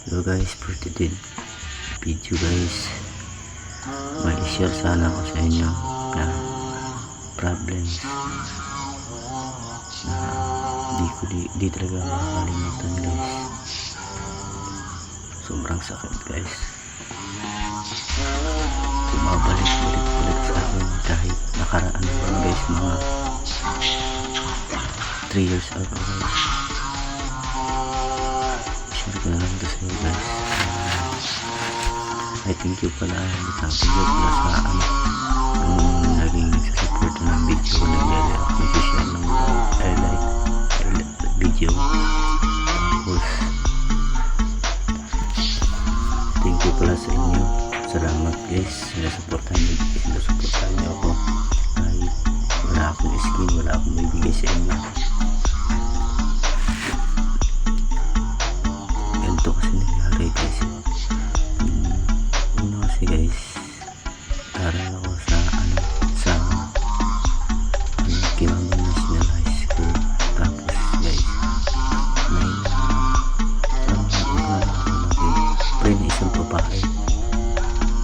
Hello guys, for today video guys, may share sana ako sa inyo na problems na di talaga makakalimutan guys. Sobrang sakit guys, bumabalik-balik sa akin kahit nakaraan lang guys, mga 3 years ago guys. Share ko na lang ito sa inyo guys. I thank you pala, thank you pala sa naging nagsasupport ng video ko, nag-share ng like video. Tapos thank you pala sa inyo, salamat guys, sinasuportahan niyo ako kahit wala akong skin, wala akong maibigay sa inyo. Ganito kasi nangyari guys. Una kasi guys, aral ako sa Kimangga National High School. Tapos guys, may friend na isang babae.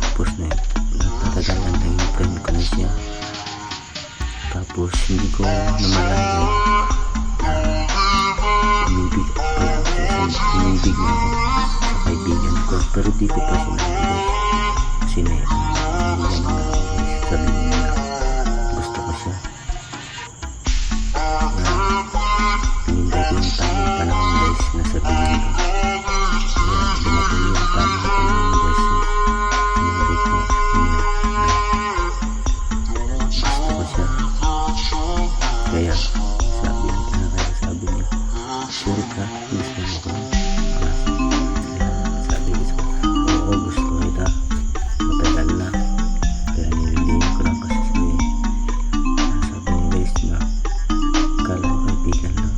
Tapos natatagalan na yung friend ko na siya. Tapos hindi ko namalayan, umibig na ako sa kaibigan ko, pero di ko pa sinabi guys, kasi nahihiyan na ako guys. Sabi niya na gusto ko siya, pinintay ko yung tamang panahon guys na sabihin ko. Kaya dumating yung tamang panahon guys, sinabi ko sa kanya na gusto ko siya. Kaya sabi niya, sure ka, gusto mo ko? Sabi ko, oo, gusto kita, matagal na, kaya nililihin ko lang kasi sabi niya guys na akala ko kaibigan lang.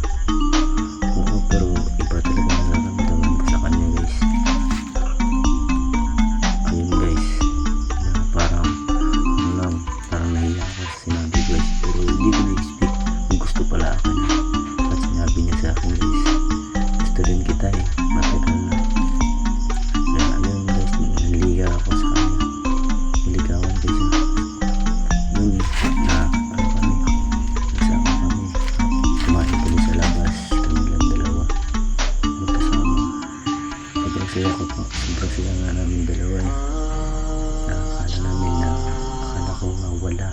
Oo, pero iba talaga nararamdaman ko sa kanya guys. Ayun guys, na parang nahiya ako sa sinabi guys, pero hindi ko na-expect kung gusto pala ako niya. At sinabi niya sa akin guys, gusto rin kita matagal na. Kaya ayun guys, naliga ako sa kanya, niligawan ko siya. Yun na kami, nagsama kami, kumain kami sa labas, kami lang dalawa magkasama. Sobrang saya nga namin dalawa akala ko nga wala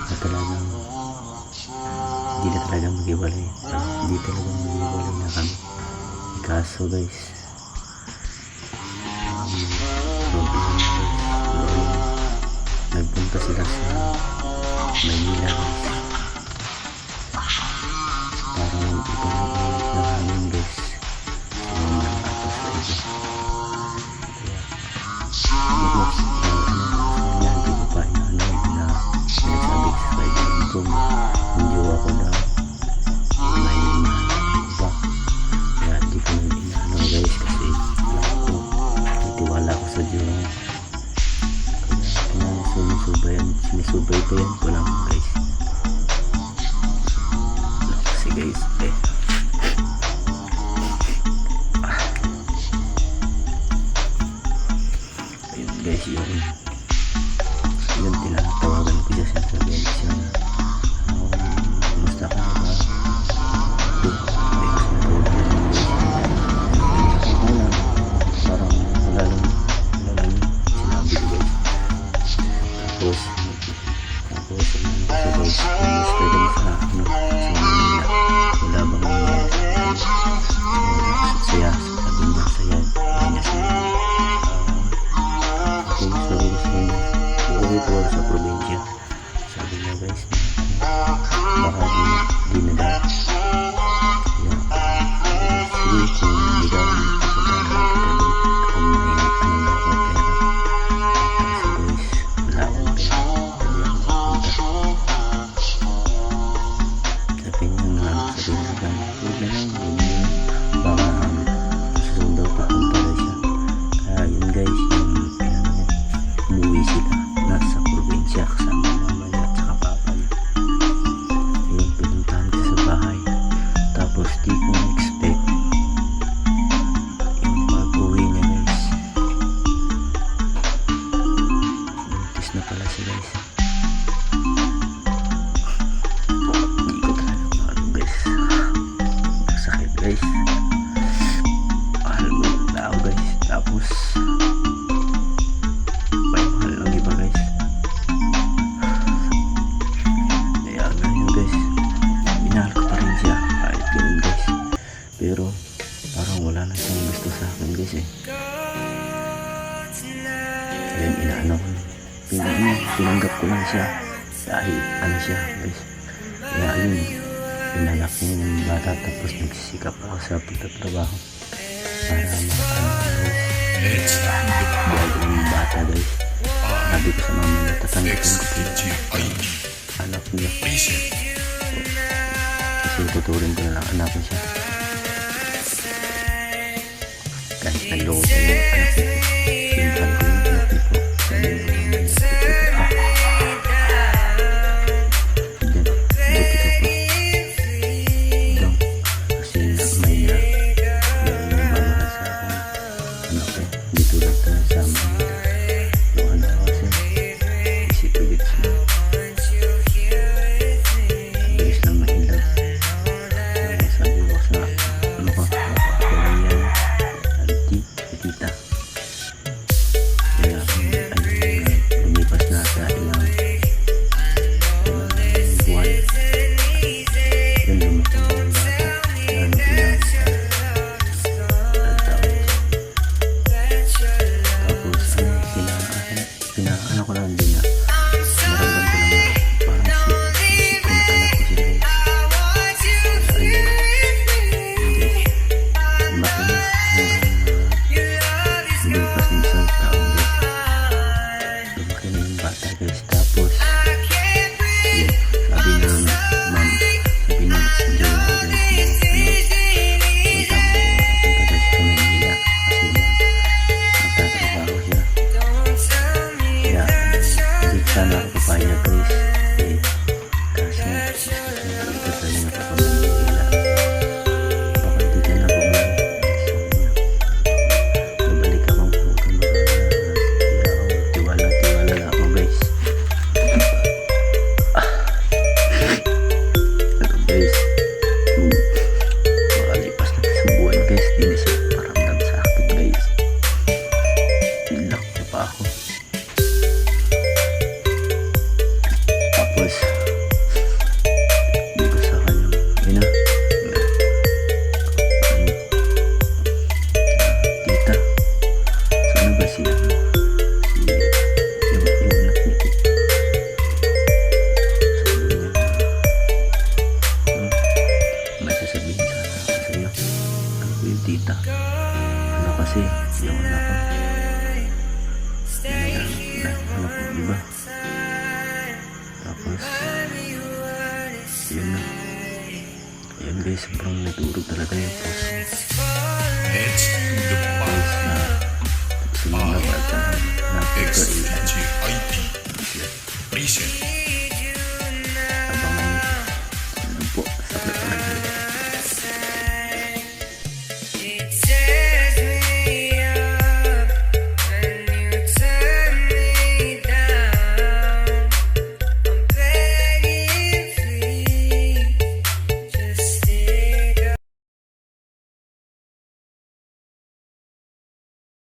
na talagang hindi na talaga maghiwalay, na kami. Kaso guys, problem guys, nagpunta sila sa Manila guys. Parang ibang init na hangin guys, sumamang atas sa iba. Kaya hindi ko pa inaanod na sinasabi sa kaibigan ko yung jowa ko daw may iba. Kaya hindi ko na inaanod guys, kasi natiwala ko sa jowa ko. Kaya sinusubaybayan ko lang guys. Kasi guys ayun guys, yun tinatawagan ko siya, sinasabihan ko siya na kumusta ka na ba? Parang wala lang sinabi ko guys. Tapos guys, kumusta din sa Manila, wala bang nangyayari saya, sabi niya saya niya siya. Sabi ko Tapos may mahal lang iba guys. Kaya ganyan guys, minahal ko pa rin siya kahit ganun guys. Pero parang wala na siyang gusto sa akin guys eh. Kaya inaano ko, tinanggap ko lang siya dahil ano siya guys. Kaya ayun, pinanak niya yung bata tapos nagsisikap ako sa pagtatrabaho para guys. Dahil yung bata guys, sabi ko sa mama na tatanggapin ko po anak niya. Kasi tuturin ko na lang anak ko siya. Kahit naloko ko yung anak ko, pinahal ko yung anak ko. Ano ko lang din na naramdaman ko lang parang isip ko na anak ko si guys. Ayun, lumaki na hanggang lumipas ng isang taon guys. Lumaki na yung bata guys. Tapos yun, sabi ng ma'am, sabi ng jowa guys, punta mo guys sa Manila kasi magtatrabaho siya. Kaya hindi sana ako papayag guys eh, kasi dito sa mga kapamilya baka hindi ka na bumalik babalik akong tiwala lang ako guys. Pero guys, makalipas na isang buwan guys, di na siya paramdam sa akin guys. Ilak niya pa ako. Tapos hindi ko sa kanya tita, sana ba siya yung anak niya sabi niya may sasabihin sana ako sa iyo. Ano ko yung tita, ano kasi yung anak ko anak ko diba. Tapos yun na, ayun guys, sobrang natulog talaga yung post.